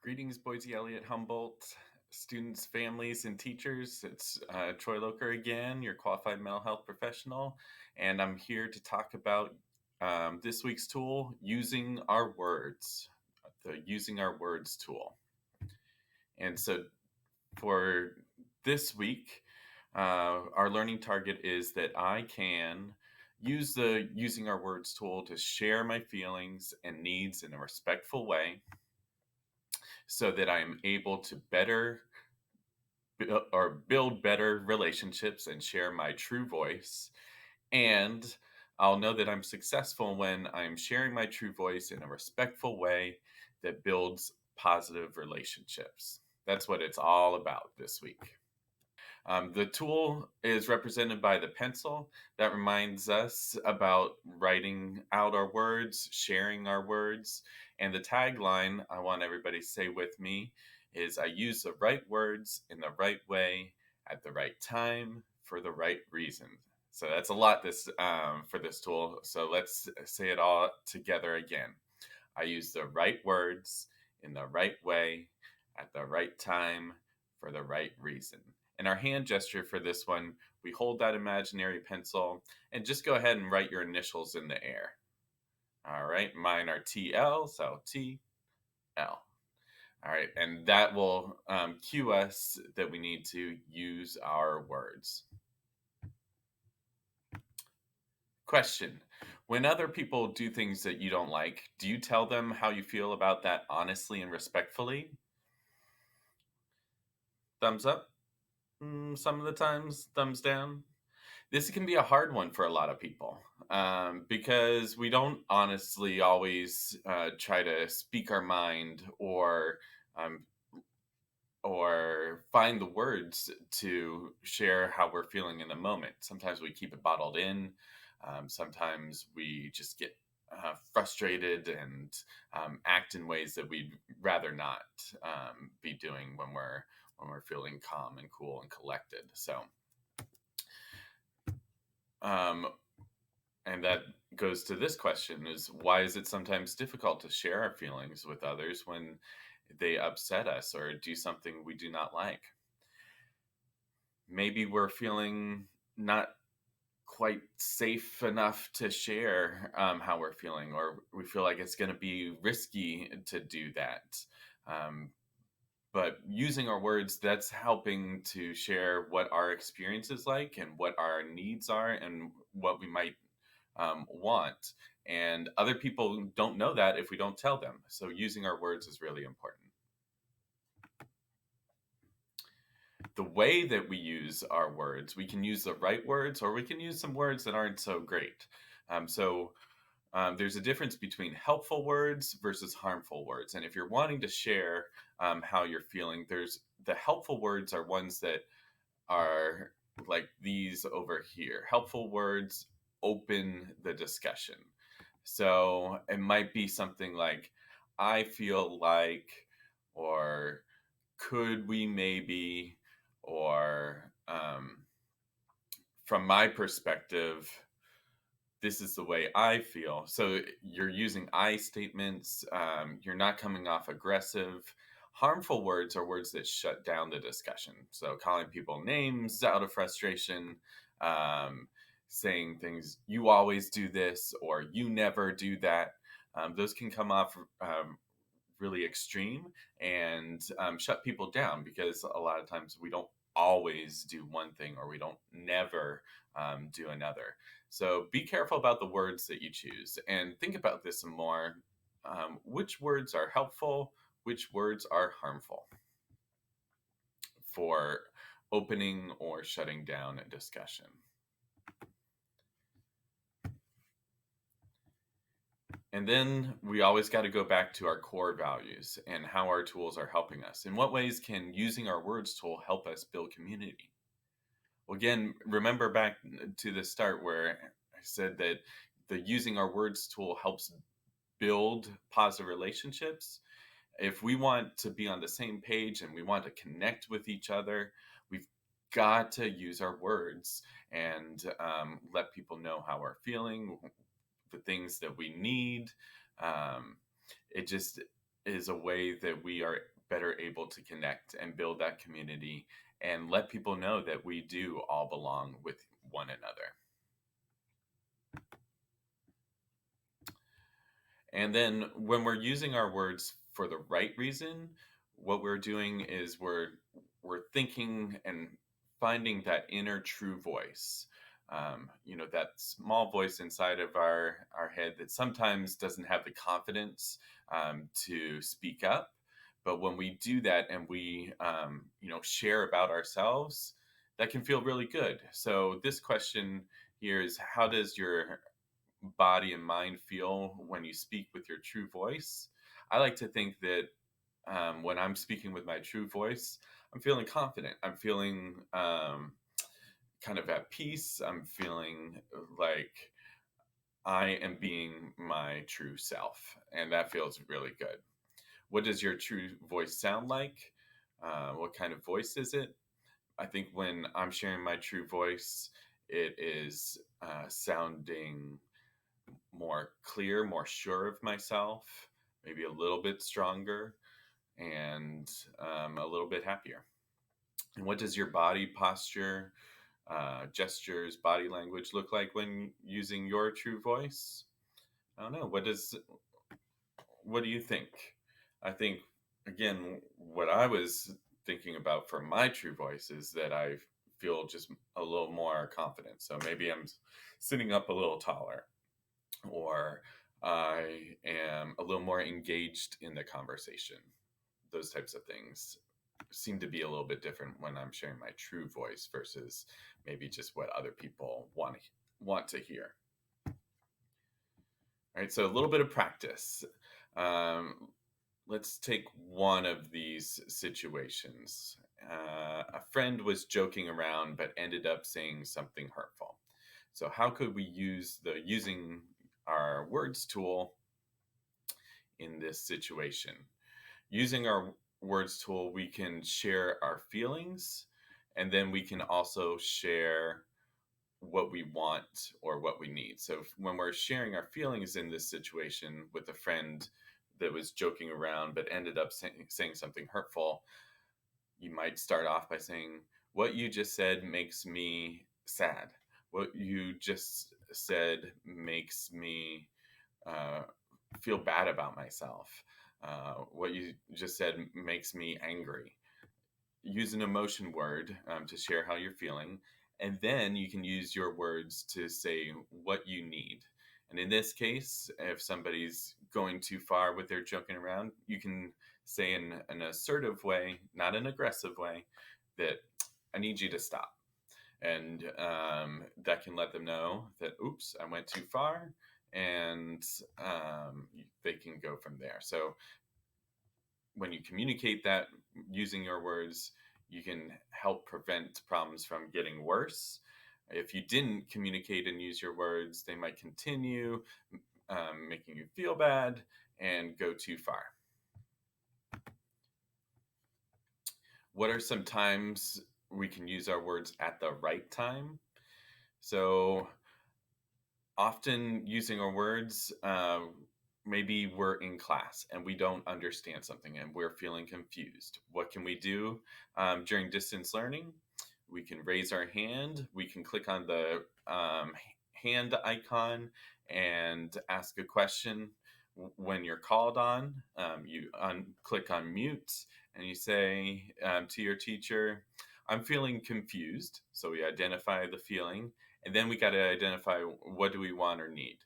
Greetings, Boise-Eliot, Humboldt, students, families, and teachers. It's Troy Loker again, your qualified mental health professional, and I'm here to talk about this week's tool, using our words, the using our words tool. And so for this week, our learning target is that I can use the using our words tool to share my feelings and needs in a respectful way so that I am able to build better relationships and share my true voice. And I'll know that I'm successful when I'm sharing my true voice in a respectful way that builds positive relationships. That's what it's all about this week. The tool is represented by the pencil that reminds us about writing out our words, sharing our words. And the tagline I want everybody to say with me is I use the right words in the right way at the right time for the right reason. So that's a lot for this tool. So let's say it all together again. I use the right words in the right way at the right time for the right reason. And our hand gesture for this one, we hold that imaginary pencil and just go ahead and write your initials in the air. All right, mine are TL, so TL. All right, and that will cue us that we need to use our words. Question. When other people do things that you don't like, do you tell them how you feel about that honestly and respectfully? Thumbs up? Some of the times, thumbs down. This can be a hard one for a lot of people because we don't honestly always try to speak our mind um, or find the words to share how we're feeling in the moment. Sometimes we keep it bottled in. Sometimes we just get frustrated and act in ways that we'd rather not be doing when we're feeling calm and cool and collected. So, um, and that goes to this question: is why is it sometimes difficult to share our feelings with others when they upset us or do something we do not like? Maybe we're feeling not quite safe enough to share how we're feeling, or we feel like it's going to be risky to do that. Um, but using our words, that's helping to share what our experience is like and what our needs are and what we might want. And other people don't know that if we don't tell them. So using our words is really important. The way that we use our words, we can use the right words or we can use some words that aren't so great. There's a difference between helpful words versus harmful words. And if you're wanting to share how you're feeling, there's the helpful words are ones that are like these over here. Helpful words open the discussion. So it might be something like, I feel like, or could we maybe, or from my perspective, this is the way I feel. So you're using I statements. You're not coming off aggressive. Harmful words are words that shut down the discussion. So calling people names out of frustration, um, saying things, you always do this or you never do that. Those can come off really extreme and shut people down because a lot of times we don't always do one thing or we don't never do another. So be careful about the words that you choose and think about this some more. Which words are helpful? Which words are harmful for opening or shutting down a discussion? And then we always got to go back to our core values and how our tools are helping us. In what ways can using our words tool help us build community? Well, again, remember back to the start where I said that the using our words tool helps build positive relationships. If we want to be on the same page and we want to connect with each other, we've got to use our words and let people know how we're feeling, the things that we need. Um, it just is a way that we are better able to connect and build that community and let people know that we do all belong with one another. And then when we're using our words for the right reason, what we're doing is we're thinking and finding that inner true voice. That small voice inside of our head that sometimes doesn't have the confidence to speak up. But when we do that and we, share about ourselves, that can feel really good. So this question here is, how does your body and mind feel when you speak with your true voice? I like to think that when I'm speaking with my true voice, I'm feeling confident. I'm feeling kind of at peace. I'm feeling like I am being my true self. And that feels really good. What does your true voice sound like? What kind of voice is it? I think when I'm sharing my true voice, it is sounding more clear, more sure of myself, maybe a little bit stronger, and a little bit happier. And what does your body posture, gestures, body language look like when using your true voice? I don't know. What do you think? I think again, what I was thinking about for my true voice is that I feel just a little more confident. So maybe I'm sitting up a little taller, or I am a little more engaged in the conversation. Those types of things seem to be a little bit different when I'm sharing my true voice versus maybe just what other people want to hear. All right, so a little bit of practice. Um, let's take one of these situations. A friend was joking around but ended up saying something hurtful. So how could we use the using our words tool in this situation? Using our words tool, we can share our feelings, and then we can also share what we want or what we need. So when we're sharing our feelings in this situation with a friend that was joking around but ended up saying something hurtful, you might start off by saying, "What you just said makes me sad. What you just said makes me uh, feel bad about myself. What you just said makes me angry." Use an emotion word to share how you're feeling, and then you can use your words to say what you need. And in this case, if somebody's going too far with their joking around, you can say in an assertive way, not an aggressive way, that I need you to stop. And that can let them know that, oops, I went too far, and they can go from there. So when you communicate that using your words, you can help prevent problems from getting worse. If you didn't communicate and use your words, they might continue making you feel bad and go too far. What are some times we can use our words at the right time? So often using our words, maybe we're in class and we don't understand something and we're feeling confused. What can we do during distance learning? We can raise our hand. We can click on the hand icon and ask a question. When you're called on, you click on mute and you say to your teacher, "I'm feeling confused." So we identify the feeling, and then we got to identify, what do we want or need.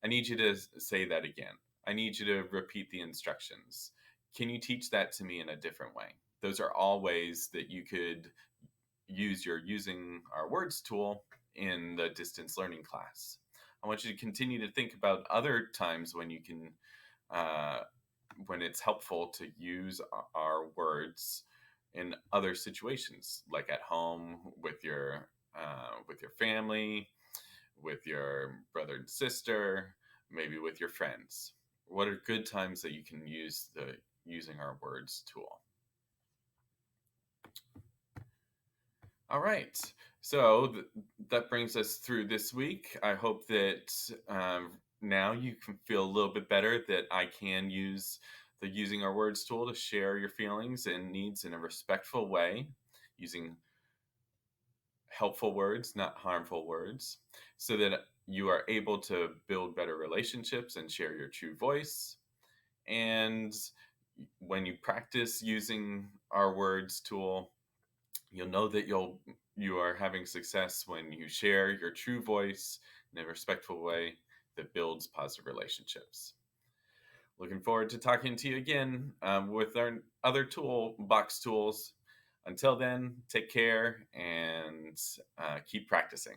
I need you to say that again. I need you to repeat the instructions. Can you teach that to me in a different way? Those are all ways that you could use your using our words tool in the distance learning class. I want you to continue to think about other times when you can, uh, when it's helpful to use our words in other situations, like at home with your family, with your brother and sister, maybe with your friends. What are good times that you can use the using our words tool? All right. So that brings us through this week. I hope that now you can feel a little bit better that I can use the Using Our Words tool to share your feelings and needs in a respectful way, using helpful words, not harmful words, so that you are able to build better relationships and share your true voice. And when you practice using our words tool, you'll know that you are having success when you share your true voice in a respectful way that builds positive relationships. Looking forward to talking to you again with our other toolbox tools. Until then, take care and keep practicing.